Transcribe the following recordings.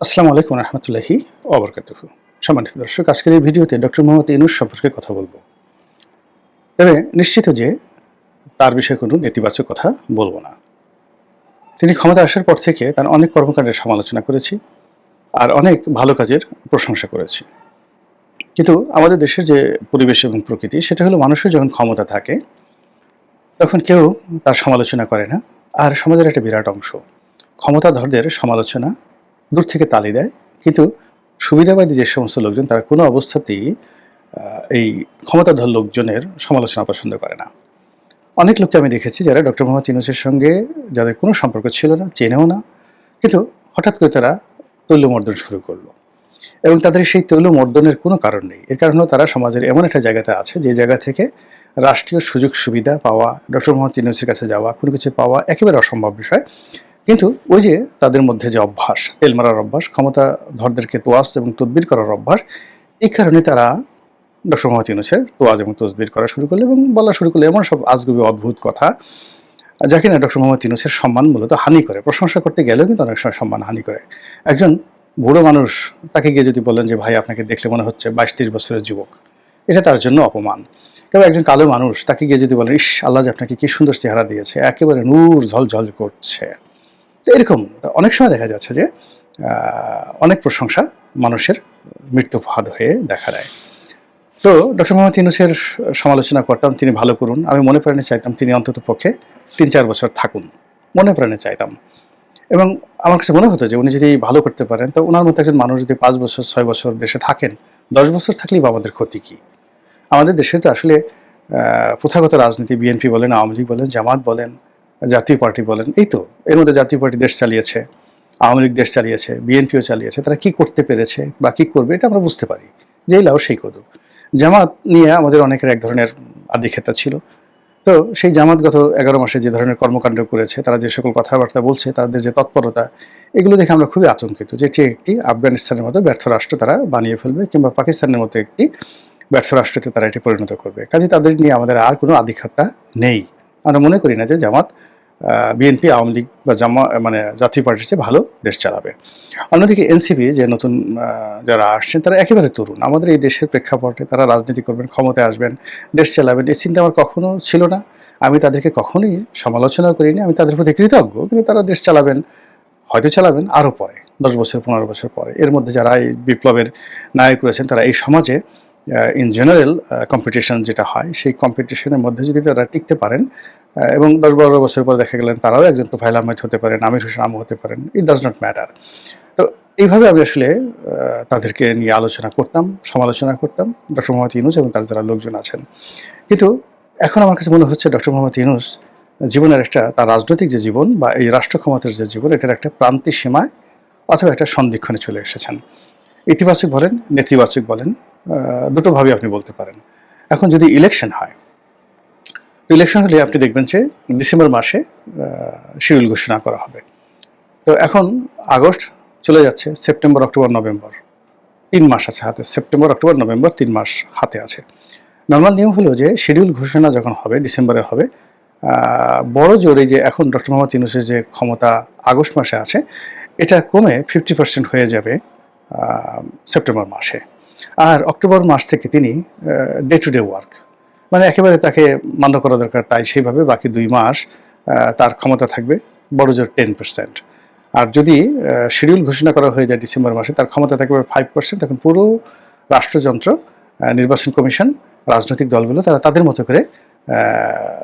আসসালামু আলাইকুম রহমতুল্লাহি ওবরকাতুহু। সম্মানিত দর্শক, আজকের এই ভিডিওতে ডক্টর মোহাম্মদ ইউনূস সম্পর্কে কথা বলবো। তবে নিশ্চিত যে তার বিষয়ে কোনো নেতিবাচক কথা বলবো না। তিনি ক্ষমতা আসার পর থেকে তার অনেক কর্মকাণ্ডের সমালোচনা করেছি, আর অনেক ভালো কাজের প্রশংসা করেছি। কিন্তু আমাদের দেশের যে পরিবেশ এবং প্রকৃতি, সেটা হলো মানুষের যখন ক্ষমতা থাকে তখন কেউ তার সমালোচনা করে না। আর সমাজের একটা বিরাট অংশ ক্ষমতাধরদের সমালোচনা দূর থেকে তালি দেয়, কিন্তু সুবিধাবাদী যে সমস্ত লোকজন তারা কোনো অবস্থাতেই এই ক্ষমতাধর লোকজনের সমালোচনা পছন্দ করে না। অনেক লোককে আমি দেখেছি যারা ডক্টর মোহাম্মদ ইউনূসের সঙ্গে যাদের কোনো সম্পর্ক ছিল না, চেনেও না, কিন্তু হঠাৎ করে তারা তৈলমর্দন শুরু করলো, এবং তাদের সেই তৈলমর্দনের কোনো কারণ নেই। এর কারণ হলো তারা সমাজের এমন একটা জায়গাতে আছে যে জায়গা থেকে রাষ্ট্রীয় সুযোগ সুবিধা পাওয়া, ডক্টর মোহাম্মদ ইউনূসের কাছে যাওয়া, কোনো কিছু পাওয়া একেবারে অসম্ভব বিষয়। কিন্তু ওই যে তাদের মধ্যে যে অভ্যাস, তেল মারার অভ্যাস, ক্ষমতাধরদেরকে তোয়াজ এবং তদবির করার অভ্যাস, এই কারণে তারা ডক্টর মোহাম্মদ ইউনূসের তোয়াজ এবং তদবির করা শুরু করলো এবং বলা শুরু করলো এমন সব আজগুবি অদ্ভুত কথা, যা কিনা ডক্টর মোহাম্মদ ইউনূসের সম্মান মূলত হানি করে। প্রশংসা করতে গেলেও কিন্তু অনেক সময় সম্মান হানি করে। একজন বুড়ো মানুষ, তাকে গিয়ে যদি বলেন যে ভাই আপনাকে দেখলে মনে হচ্ছে 22-23 বছরের যুবক, এটা তার জন্য অপমান। কেউ একজন কালো মানুষ, তাকে গিয়ে যদি বলেন ইস আল্লাহ যে আপনাকে কি সুন্দর চেহারা দিয়েছে, একেবারে নূর ঝলঝল করছে, তো এরকম অনেক সময় দেখা যাচ্ছে যে অনেক প্রশংসা মানুষের মৃত্যু ফাঁদ হয়ে দেখা দেয়। তো ডক্টর মোহাম্মদ ইউনূসের সমালোচনা করতাম, তিনি ভালো করুন। আমি মনে প্রাণে চাইতাম তিনি অন্তত পক্ষে 3-4 বছর থাকুন, মনে প্রাণে চাইতাম। এবং আমার কাছে মনে হতো যে উনি যদি ভালো করতে পারেন, তো ওনার মতো একজন মানুষ যদি 5 বছর 6 বছর দেশে থাকেন, 10 বছর থাকলেই বা আমাদের ক্ষতি কী? আমাদের দেশে তো আসলে প্রথাগত রাজনীতি, বিএনপি বলেন, আওয়ামী লীগ বলেন, জামাত বলেন, জাতীয় পার্টি বলেন, এই তো এর মধ্যে জাতীয় পার্টি দেশ চালিয়েছে, আওয়ামী লীগ দেশ চালিয়েছে, বিএনপিও চালিয়েছে। তারা কি করতে পেরেছে বা কি করবে এটা আমরা বুঝতে পারি, যেই লাও সেই কদু। জামাত নিয়ে আমাদের অনেকের এক ধরনের আধিক্ষেতা ছিল। তো সেই জামাত গত 11 মাসে যে ধরনের কর্মকাণ্ড করেছে, তারা যে সকল কথাবার্তা বলছে, তাদের যে তৎপরতা, এগুলো দেখে আমরা খুবই আতঙ্কিত যে এটি একটি আফগানিস্তানের মতো ব্যর্থ রাষ্ট্র তারা বানিয়ে ফেলবে, কিংবা পাকিস্তানের মতো একটি ব্যর্থ রাষ্ট্রতে তারা এটি পরিণত করবে। কাজে তাদের নিয়ে আমাদের আর কোনো আধিক্ষেতা নেই। আমরা মনে করি না যে জামাত বিএনপি, আওয়ামী লীগ বা জাতীয় পার্টির চেয়ে ভালো দেশ চালাবে। অন্যদিকে এনসিপি যে নতুন যারা আসছেন, তারা একেবারে তরুণ। আমাদের এই দেশের প্রেক্ষাপটে তারা রাজনীতি করবেন, ক্ষমতায় আসবেন, দেশ চালাবেন, এই চিন্তা আমার কখনো ছিল না। আমি তাদেরকে কখনোই সমালোচনা করিনি, আমি তাদের প্রতি কৃতজ্ঞ। কিন্তু তারা দেশ চালাবেন, হয়তো চালাবেন আরও পরে, 10 বছর 15 বছর পরে। এর মধ্যে যারা এই বিপ্লবের নায়ক রয়েছেন, তারা এই সমাজে ইন জেনারেল কম্পিটিশন যেটা হয়, সেই কম্পিটিশনের মধ্যে যদি তারা টিকতে পারেন, এবং 10-12 বছর পর দেখা গেলেন তারাও একজন তোফায়েল আহমেদ হতে পারেন, আমির হোসেন আমু হতে পারেন, ইট ডাজ নট ম্যাটার। তো এইভাবে আমি আসলে তাদেরকে নিয়ে আলোচনা করতাম, সমালোচনা করতাম, ডক্টর মোহাম্মদ ইউনূস এবং তার যারা লোকজন আছেন। কিন্তু এখন আমার কাছে মনে হচ্ছে ডক্টর মোহাম্মদ ইউনূস জীবনের একটা, তার রাজনৈতিক যে জীবন বা এই রাষ্ট্র ক্ষমতার যে জীবন, এটার একটা প্রান্তিক সীমায় অথবা একটা সন্ধিক্ষণে চলে এসেছেন। ইতিবাচক বলেন, নেতিবাচক বলেন, দুটোভাবেই আপনি বলতে পারেন। এখন যদি ইলেকশন হয়, ইলেকশন হলে আপনি দেখবেন যে ডিসেম্বর মাসে শিডিউল ঘোষণা করা হবে। তো এখন আগস্ট চলে যাচ্ছে, সেপ্টেম্বর, অক্টোবর, নভেম্বর, 3 মাস আছে হাতে। সেপ্টেম্বর, অক্টোবর, নভেম্বর, 3 মাস হাতে আছে। নর্মাল নিয়ম হলো যে শিডিউল ঘোষণা যখন হবে, ডিসেম্বরে হবে, বড় জোরে যে এখন ডক্টর মোহাম্মদ ইউনূসের যে ক্ষমতা আগস্ট মাসে আছে, এটা কমে 50% হয়ে যাবে সেপ্টেম্বর মাসে। আর অক্টোবর মাস থেকে তিনি ডে টু ডে ওয়ার্ক, মানে একেবারে তাকে মান্য করা দরকার, তাই সেইভাবে বাকি 2 মাস তার ক্ষমতা থাকবে বড় জোর 10%। আর যদি শিডিউল ঘোষণা করা হয়ে যায় ডিসেম্বর মাসে, তার ক্ষমতা থাকবে 5%। তখন পুরো রাষ্ট্রযন্ত্র, নির্বাচন কমিশন, রাজনৈতিক দলগুলো তারা তাদের মতো করে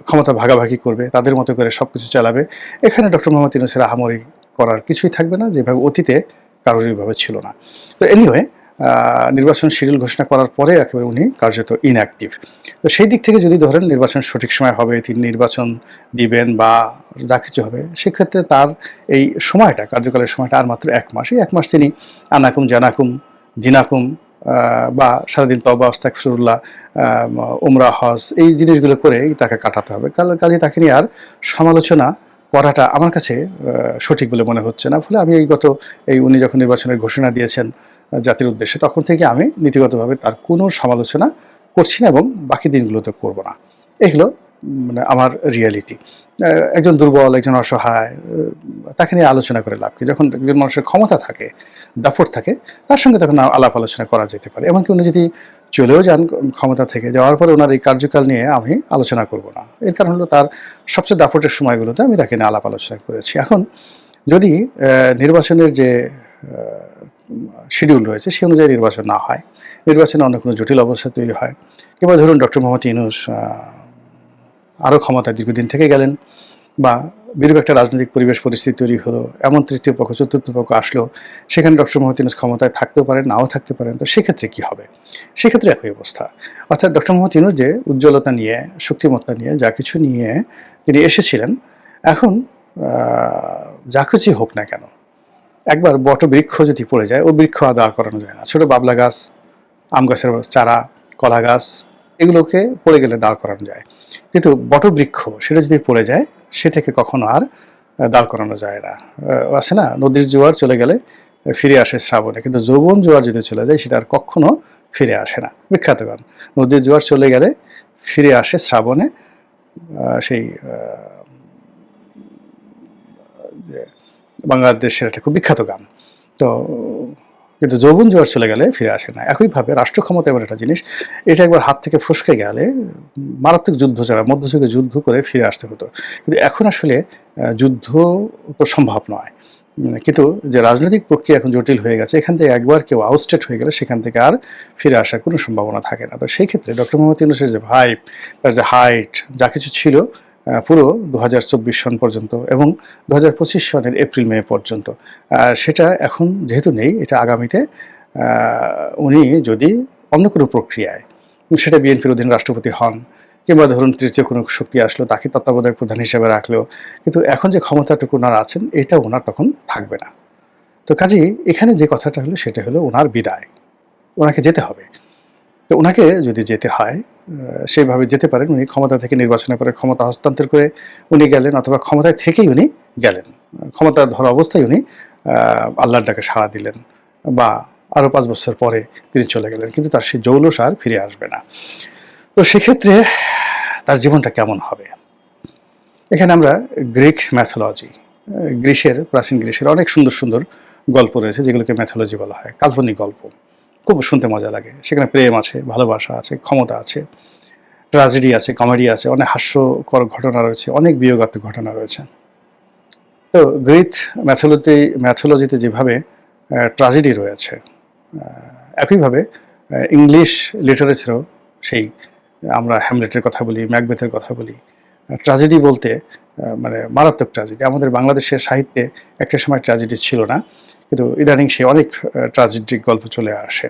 ক্ষমতা ভাগাভাগি করবে, তাদের মতো করে সব কিছু চালাবে। এখানে ডক্টর মোহাম্মদ ইউনূসের আহামরি করার কিছুই থাকবে না, যেভাবে অতীতে কারোর এইভাবে ছিল না। তো এনিওয়ে, নির্বাচন শিডিউল ঘোষণা করার পরে একেবারে উনি কার্যত ইনঅ্যাক্টিভ। তো সেই দিক থেকে যদি ধরেন নির্বাচন সঠিক সময় হবে, তিনি নির্বাচন দিবেন বা যা কিছু হবে, সেক্ষেত্রে তার এই সময়টা, কার্যকালের সময়টা আর মাত্র 1 মাস। এই 1 মাস তিনি আনাকুম জানাকুম দিনাকুম বা সারাদিন তওবা আস্তাগফিরুল্লাহ, উমরা, হজ, এই জিনিসগুলো করেই তাকে কাটাতে হবে। কাজে তাকে নিয়ে আর সমালোচনা করাটা আমার কাছে সঠিক বলে মনে হচ্ছে না। ফলে আমি উনি যখন নির্বাচনের ঘোষণা দিয়েছেন জাতির উদ্দেশ্যে, তখন থেকে আমি নীতিগতভাবে তার কোনো সমালোচনা করছি না এবং বাকি দিনগুলোতে করব না। এই হলো মানে আমার রিয়ালিটি। একজন দুর্বল, একজন অসহায়, তাকে নিয়ে আলোচনা করে লাভ কি? যখন একজন মানুষের ক্ষমতা থাকে, দাপট থাকে, তার সঙ্গে তখন আলাপ আলোচনা করা যেতে পারে। এমনকি উনি যদি চলেও যান ক্ষমতা থেকে, যাওয়ার পরে ওনার এই কার্যকাল নিয়ে আমি আলোচনা করব না। এর কারণ হলো তার সবচেয়ে দাপটের সময়গুলোতে আমি তাকে নিয়ে আলাপ আলোচনা করেছি। এখন যদি নির্বাচনের যে শিডিউল রয়েছে সে অনুযায়ী নির্বাচন না হয়, নির্বাচনে অন্য কোনো জটিল অবস্থা তৈরি হয়, কিংবা ধরুন ডক্টর মোহাম্মদ ইউনূস আরও ক্ষমতায় দীর্ঘদিন থেকে গেলেন, বা বিরূপ একটা রাজনৈতিক পরিবেশ পরিস্থিতি তৈরি হলো, এমন তৃতীয় পক্ষ চতুর্থ পক্ষ আসলো, সেখানে ডক্টর মোহাম্মদ ইউনূস ক্ষমতায় থাকতেও পারেন, নাও থাকতে পারেন, তো সেক্ষেত্রে কী হবে? সেক্ষেত্রে একই অবস্থা। অর্থাৎ ডক্টর মোহাম্মদ ইউনূস যে উজ্জ্বলতা নিয়ে, শক্তিমত্তা নিয়ে, যা কিছু নিয়ে তিনি এসেছিলেন, এখন যা কিছুই হোক না কেন, একবার বটবৃক্ষ যদি পড়ে যায়, ও বৃক্ষ আর দাঁড় করানো যায় না। ছোটো বাবলা গাছ, আম গাছের চারা, কলা গাছ, এগুলোকে পড়ে গেলে দাঁড় করানো যায়, কিন্তু বটবৃক্ষ সেটা যদি পড়ে যায়, সেটাকে কখনো আর দাঁড় করানো যায় না। আছে না, নদীর জোয়ার চলে গেলে ফিরে আসে শ্রাবণে, কিন্তু যৌবন জোয়ার যদি চলে যায় সেটা আর কখনো ফিরে আসে না। বিখ্যাত গান, নদীর জোয়ার চলে গেলে ফিরে আসে শ্রাবণে, সেই বাংলাদেশের একটা খুব বিখ্যাত গান। তো কিন্তু যৌবন জোয়ার চলে গেলে ফিরে আসে না। একইভাবে রাষ্ট্র ক্ষমতা এমন একটা জিনিস, এটা একবার হাত থেকে ফসকে গেলে মারাত্মক যুদ্ধ ছাড়া, মধ্যযুগে যুদ্ধ করে ফিরে আসতে হতো, কিন্তু এখন আসলে যুদ্ধ তো সম্ভব নয়। কিন্তু যে রাজনৈতিক প্রক্রিয়া এখন জটিল হয়ে গেছে, এখান থেকে একবার কেউ আউটস্টেট হয়ে গেলে সেখান থেকে আর ফিরে আসার কোনো সম্ভাবনা থাকে না। তো সেই ক্ষেত্রে ডক্টর মোহাম্মদ ইউনূসের যে ভাইব, তার যে হাইট, যা কিছু ছিল পুরো 2024 সন পর্যন্ত এবং 2025 সনের এপ্রিল মে পর্যন্ত, সেটা এখন যেহেতু নেই, এটা আগামীতে উনি যদি অন্য কোনো প্রক্রিয়ায়, সেটা বিএনপির অধীন রাষ্ট্রপতি হন, কিংবা ধরুন তৃতীয় কোনো শক্তি আসলো, তাকে তত্ত্বাবধায়ক প্রধান হিসেবে রাখলো, কিন্তু এখন যে ক্ষমতাটুকু ওনার আছেন, এটা ওনার তখন থাকবে না। তো কাজেই এখানে যে কথাটা হলো সেটা হলো ওনার বিদায়, ওনাকে যেতে হবে। তো ওনাকে যদি যেতে হয়, সেইভাবে যেতে পারেন। উনি ক্ষমতা থেকে নির্বাচনের পরে ক্ষমতা হস্তান্তর করে উনি গেলেন, অথবা ক্ষমতায় থেকেই উনি গেলেন, ক্ষমতা ধরা অবস্থায় উনি আল্লাহর ডাকে সাড়া দিলেন, বা আরও 5 বছর পরে তিনি চলে গেলেন, কিন্তু তার সেই জৌলস আর ফিরে আসবে না। তো সেক্ষেত্রে তার জীবনটা কেমন হবে? এখানে আমরা গ্রিক ম্যাথোলজি, প্রাচীন গ্রিসের অনেক সুন্দর সুন্দর গল্প রয়েছে, যেগুলোকে ম্যাথোলজি বলা হয়, কাল্পনিক গল্প, খুব শুনতে মজা লাগে। সেখানে প্রেম আছে, ভালোবাসা আছে, ক্ষমতা আছে, ট্র্যাজেডি আছে, কমেডি আছে, অনেক হাস্যকর ঘটনা রয়েছে, অনেক বিয়োগাত্মক ঘটনা রয়েছে। তো গ্রিক ম্যাথোলজিতে যেভাবে ট্র্যাজেডি রয়েছে, একইভাবে ইংলিশ লিটারেচারেও সেই, আমরা হ্যামলেটের কথা বলি, ম্যাকবেথের কথা বলি, ট্র্যাজেডি বলতে মানে মারাত্মক ট্র্যাজেডি। আমাদের বাংলাদেশের সাহিত্যে একটা সময় ট্র্যাজেডি ছিল না, কিন্তু ইদানিং সে অনেক ট্র্যাজেডিক গল্প চলে আসে।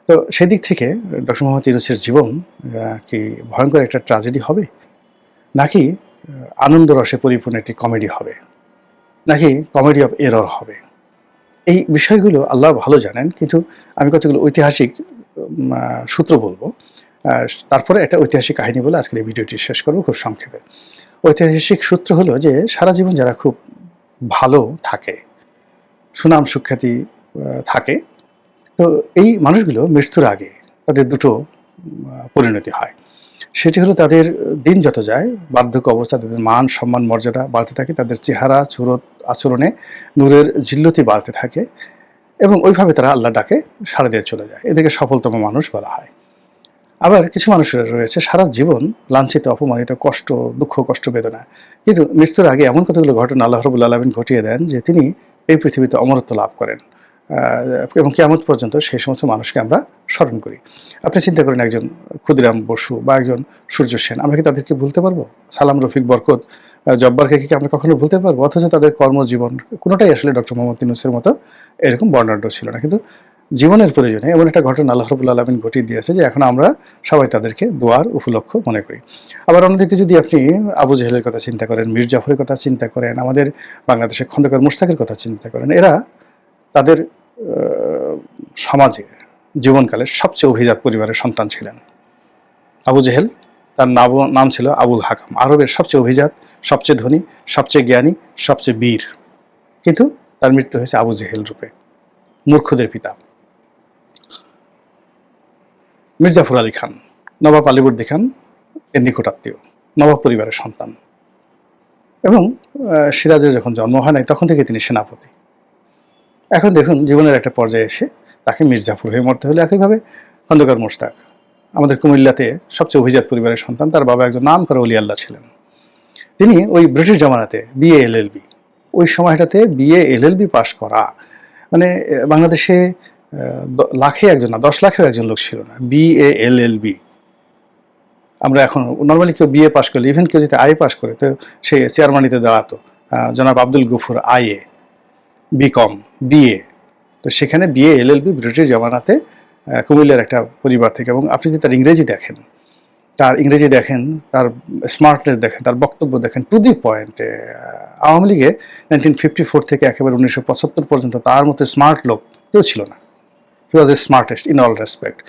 তো সেদিক থেকে ডক্টর মোহাম্মদ ইউনূসের জীবন কি ভয়ঙ্কর একটা ট্র্যাজেডি হবে, নাকি আনন্দ রসে পরিপূর্ণ একটি কমেডি হবে, নাকি কমেডি অফ এরর হবে? এই বিষয়গুলো আল্লাহ ভালো জানেন, কিন্তু আমি কতগুলো ঐতিহাসিক সূত্র বলবো, তারপরে একটা ঐতিহাসিক কাহিনী বলে আজকের এই ভিডিওটি শেষ করবো খুব সংক্ষেপে। ঐতিহাসিক সূত্র হলো যে, সারা জীবন যারা খুব ভালো থাকে, সুনাম সুখ্যাতি থাকে, তো এই মানুষগুলো মৃত্যুর আগে তাদের দুটো পরিণতি হয়। সেটি হলো, তাদের দিন যত যায়, বার্ধক্য অবস্থা, তাদের মান সম্মান মর্যাদা বাড়তে থাকে, তাদের চেহারা সুরত আচরণে নূরের জিল্লতি বাড়তে থাকে, এবং ওইভাবে তারা আল্লাহ ডাকে সাড়া দিয়ে চলে যায়। এদেরকে সফলতম মানুষ বলা হয়। আবার কিছু মানুষের রয়েছে সারা জীবন লাঞ্ছিত, অপমানিত, কষ্ট, দুঃখ, কষ্ট, বেদনা, কিন্তু মৃত্যুর আগে এমন কতগুলো ঘটনা আল্লাহ রাব্বুল আলামিন ঘটিয়ে দেন যে তিনি এই পৃথিবীতে অমরত্ব লাভ করেন, এবং কিয়ামত পর্যন্ত সেই সমস্ত মানুষকে আমরা স্মরণ করি। আপনি চিন্তা করেন, একজন ক্ষুদিরাম বসু বা একজন সূর্য সেন, আমরা কি তাদেরকে ভুলতে পারবো? সালাম, রফিক, বরকত, জব্বারকে কি আমরা কখনো ভুলতে পারবো? অথচ তাদের কর্মজীবন কোনোটাই আসলে ডক্টর মোহাম্মদ ইউনূসের মতো এরকম বর্ণাঢ্য ছিল না, কিন্তু জীবনের প্রয়োজনে এমন একটা ঘটনা আল্লাহ রাব্বুল আলামিন ঘটিয়ে দিয়েছে যে এখন আমরা সবাই তাদেরকে দোয়ার উপলক্ষ মনে করি। আবার অন্যদিকে যদি আপনি আবু জেহেলের কথা চিন্তা করেন, মীর জাফরের কথা চিন্তা করেন, আমাদের বাংলাদেশের খন্দকার মুশতাকের কথা চিন্তা করেন, এরা তাদের সমাজে জীবনকালে সবচেয়ে অভিজাত পরিবারের সন্তান ছিলেন। আবু জেহেল, তার নাম ছিল আবুল হাকাম, আরবের সবচেয়ে অভিজাত, সবচেয়ে ধনী, সবচেয়ে জ্ঞানী, সবচেয়ে বীর, কিন্তু তার মৃত্যু হয়েছে আবু জেহেল রূপে, মূর্খদের পিতা। মির্জাফর আলী খান, নবাব আলীবর্দী খান এর নিকটাত্মীয়, নবাব পরিবারের সন্তান, এবং সিরাজের যখন জন্ম হয় নাই তখন থেকে তিনি সেনাপতি। এখন দেখুন জীবনের একটা পর্যায়ে এসে তাকে মির্জাফর হয়ে মরতে হলো। একইভাবে খন্দকার মোশতাক আমাদের কুমিল্লাতে সবচেয়ে অভিজাত পরিবারের সন্তান, তার বাবা একজন নাম করা ওলি আল্লাহ ছিলেন। তিনি ওই ব্রিটিশ জমানাতে বিএ এলএলবি, ওই সময়টাতে বিএ এলএলবি পাশ করা মানে বাংলাদেশে লাখে একজন না 10 লাখেও একজন লোক ছিল না বিএ এলএলবি। আমরা এখন নর্মালি কেউ বিএ পাশ করলে, ইভেন কেউ যদি আইএ পাশ করে, তো সে চেয়ারম্যানিতে দাঁড়াতো। জনাব Abdul Gafur IA, BCom, BA. তো সেখানে বিএ এলএলবি ব্রিটিশ জমানাতে কুমিল্লার একটা পরিবার থেকে। এবং আপনি যদি তার ইংরেজি দেখেন, তার স্মার্টনেস দেখেন, তার বক্তব্য দেখেন, টু দি পয়েন্ট। আওয়ামী লীগে 1954 থেকে একেবারে 1975 পর্যন্ত তার মতো স্মার্ট লোক কেউ ছিল না। হি ওয়াজ এ স্মার্টেস্ট ইন অল রেসপেক্ট।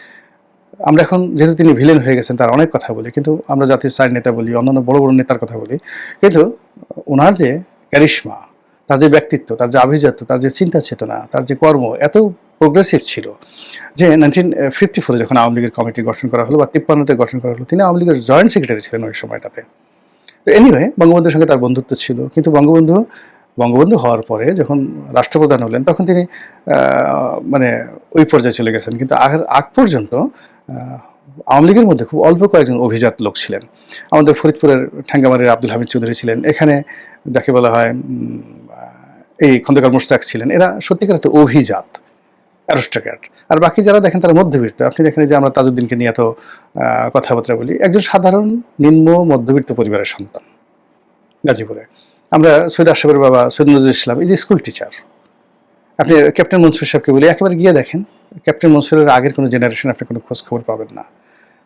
আমরা এখন যেহেতু তিনি ভিলেন হয়ে গেছেন, তার অনেক কথা বলি, কিন্তু আমরা জাতীয় সাইড নেতা বলি, অন্যান্য বড় বড় নেতার কথা বলি, কিন্তু ওনার যে ক্যারিশমা, তার যে ব্যক্তিত্ব, তার যে আভিজাত্য, তার যে চিন্তা চেতনা, তার যে কর্ম এত প্রোগ্রেসিভ ছিল যে 1954 যখন আওয়ামী লীগের কমিটি গঠন করা হলো বা 53-তে গঠন করা হলো, তিনি আওয়ামী লীগের জয়েন্ট সেক্রেটারি ছিলেন ওই সময়টাতে। তো এনিওয়ে বঙ্গবন্ধুর সঙ্গে তার বন্ধুত্ব ছিল, কিন্তু বঙ্গবন্ধু হওয়ার পরে যখন রাষ্ট্রপ্রধান হলেন তখন তিনি মানে ওই পর্যায়ে চলে গেছেন। কিন্তু আগ পর্যন্ত আওয়ামী লীগের মধ্যে খুব অল্প কয়েকজন অভিজাত লোক ছিলেন। আমাদের ফরিদপুরের ঠ্যাঙ্গামারির আব্দুল হামিদ চৌধুরী ছিলেন, এখানে যাকে বলা হয় এই খন্দকার মোশতাক ছিলেন। এরা সত্যিকার অর্থে অভিজাত, অ্যারিস্টোক্র্যাট। আর বাকি যারা দেখেন তারা মধ্যবিত্ত। আপনি দেখেন যে আমরা তাজউদ্দিনকে নিয়ে এত কথাবার্তা বলি, একজন সাধারণ নিম্ন মধ্যবিত্ত পরিবারের সন্তান গাজীপুরে। আমরা সৈয়দ আশরাফের বাবা সৈয়দ নজরুল ইসলাম এই যে স্কুল টিচার। আপনি ক্যাপ্টেন মনসুর সাহেবকে বলি, একেবারে গিয়ে দেখেন ক্যাপ্টেন মনসুরের আগের কোনো জেনারেশন আপনি কোনো খোঁজ খবর পাবেন না।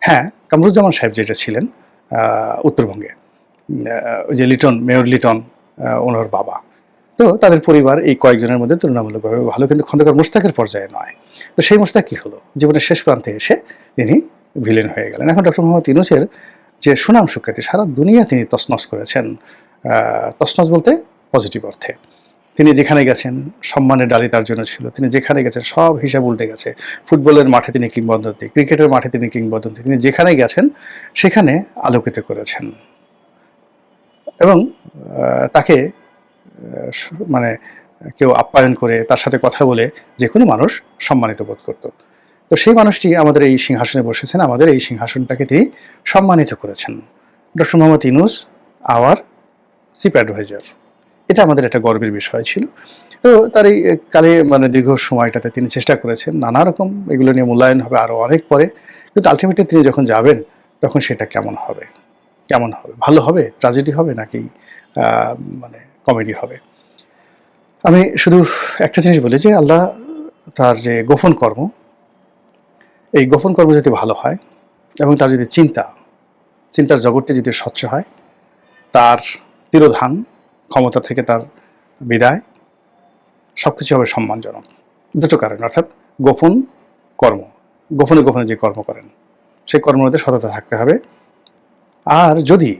হ্যাঁ, কামরুজ্জামান সাহেব যেটা ছিলেন উত্তরবঙ্গে, ওই যে লিটন, মেয়র লিটন ওনার বাবা, তো তাদের পরিবার এই কয়েকজনের মধ্যে তুলনামূলকভাবে ভালো, কিন্তু খন্দকার মোশতাকের পর্যায়ে নয়। তো সেই মোশতাক কী হলো, জীবনের শেষ প্রান্তে এসে তিনি ভিলেন হয়ে গেলেন। এখন ডক্টর মোহাম্মদ ইউনূসের যে সুনাম সুখ্যাতি সারা দুনিয়া তিনি তছনছ করেছেন, তছনছ বলতে পজিটিভ অর্থে। তিনি যেখানে গেছেন সম্মানের ডালি তার জন্য ছিল, তিনি যেখানে গেছেন সব হিসাব উল্টে গেছে। ফুটবলের মাঠে তিনি কিংবদন্তি, ক্রিকেটের মাঠে তিনি কিংবদন্তি, তিনি যেখানে গেছেন সেখানে আলোকিত করেছেন। এবং তাকে মানে কেউ আপ্যায়ন করে, তার সাথে কথা বলে যে কোনো মানুষ সম্মানিত বোধ করত। তো সেই মানুষটি আমাদের এই সিংহাসনে বসেছেন, আমাদের এই সিংহাসনটাকে তিনি সম্মানিত করেছেন। Doctor Mohammad Yunus our chief adviser, এটা আমাদের একটা গর্বের বিষয় ছিল। তো তার এই কালে মানে দীর্ঘ সময়টাতে তিনি চেষ্টা করেছেন নানা রকম, এগুলো নিয়ে মূল্যায়ন হবে আরও অনেক পরে, কিন্তু আলটিমেটলি তিনি যখন যাবেন তখন সেটা কেমন হবে, ভালো হবে, ট্র্যাজেডি হবে, নাকি মানে কমেডি হবে। আমি শুধু একটা জিনিস বলি যে আল্লাহ তার যে গোপন কর্ম, এই গোপন কর্ম যদি ভালো হয় এবং তার যদি চিন্তার জগৎটি যদি স্বচ্ছ হয়, তার তিরোধান, ক্ষমতা থেকে তার বিদায়, সব কিছু হবে সম্মানজনক। দুটো কারণ, অর্থাৎ গোপন কর্ম, গোপনে যে কর্ম করেন সেই কর্মের মধ্যে সততা থাকতে হবে। আর যদি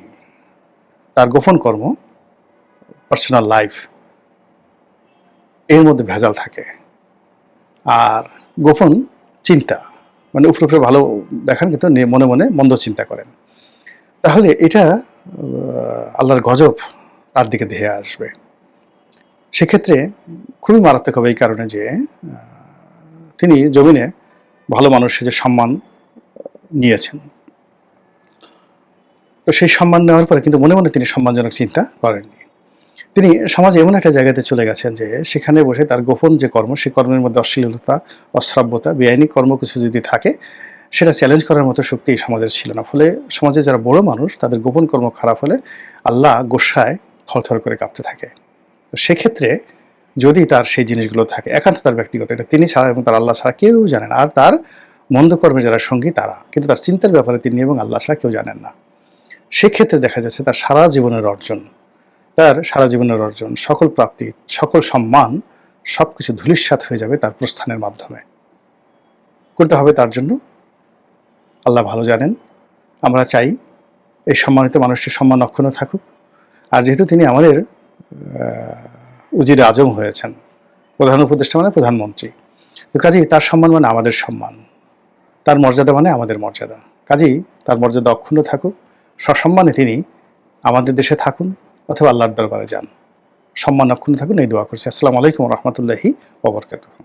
তার গোপন কর্ম, পার্সোনাল লাইফ, এর মধ্যে ভেজাল থাকে, আর গোপন চিন্তা মানে উপরে ভালো দেখান কিন্তু মনে মনে মন্দ চিন্তা করেন, তাহলে এটা আল্লাহর গজব তার দিকে ধেয়ে আসবে। সেক্ষেত্রে খুবই মারাত্মক হবে এই কারণে যে তিনি জমিনে ভালো মানুষের যে সম্মান নিয়েছেন, তো সেই সম্মান নেওয়ার পরে কিন্তু মনে মনে তিনি সম্মানজনক চিন্তা করেননি। তিনি সমাজে এমন একটা জায়গাতে চলে গেছেন যে সেখানে বসে তার গোপন যে কর্ম, সেই কর্মের মধ্যে অশ্লীলতা, অশ্রাব্যতা, বেআইনি কর্ম কিছু যদি থাকে, সেটা চ্যালেঞ্জ করার মতো শক্তি এই সমাজের ছিল না। ফলে সমাজে যারা বড় মানুষ তাদের গোপন কর্ম খারাপ হলে আল্লাহ গোসায় থরথর করে কাঁপতে থাকে। তো সেক্ষেত্রে যদি তার সেই জিনিসগুলো থাকে, একান্ত তার ব্যক্তিগত, এটা তিনি ছাড়া এবং তার আল্লাহ ছাড়া কেউ জানেন। আর তার মন্দ কর্মে যারা সঙ্গী তারা, কিন্তু তার চিন্তার ব্যাপারে তিনি এবং আল্লাহ ছাড়া কেউ জানেন না। সেক্ষেত্রে দেখা যাচ্ছে তার সারা জীবনের অর্জন, সকল প্রাপ্তি, সকল সম্মান, সব কিছু ধূলিসাৎ হয়ে যাবে তার প্রস্থানের মাধ্যমে। কোনটা হবে তার জন্য আল্লাহ ভালো জানেন। আমরা চাই এই সম্মানিত মানুষটির সম্মান অক্ষুণ্ণ থাকুক। আর যেহেতু তিনি আমাদের উজিরে আজম হয়েছেন, প্রধান উপদেষ্টা মানে প্রধানমন্ত্রী, তো কাজেই তার সম্মান মানে আমাদের সম্মান, তার মর্যাদা মানে আমাদের মর্যাদা। কাজেই তার মর্যাদা অক্ষুণ্ণ থাকুক, সসম্মানে তিনি আমাদের দেশে থাকুন অথবা আল্লাহর দরবারে যান, সম্মান অক্ষুণ্ণ থাকুন, এই দোয়া করছি। আসসালামু আলাইকুম ওয়া রাহমাতুল্লাহি ওয়া বারাকাতুহু।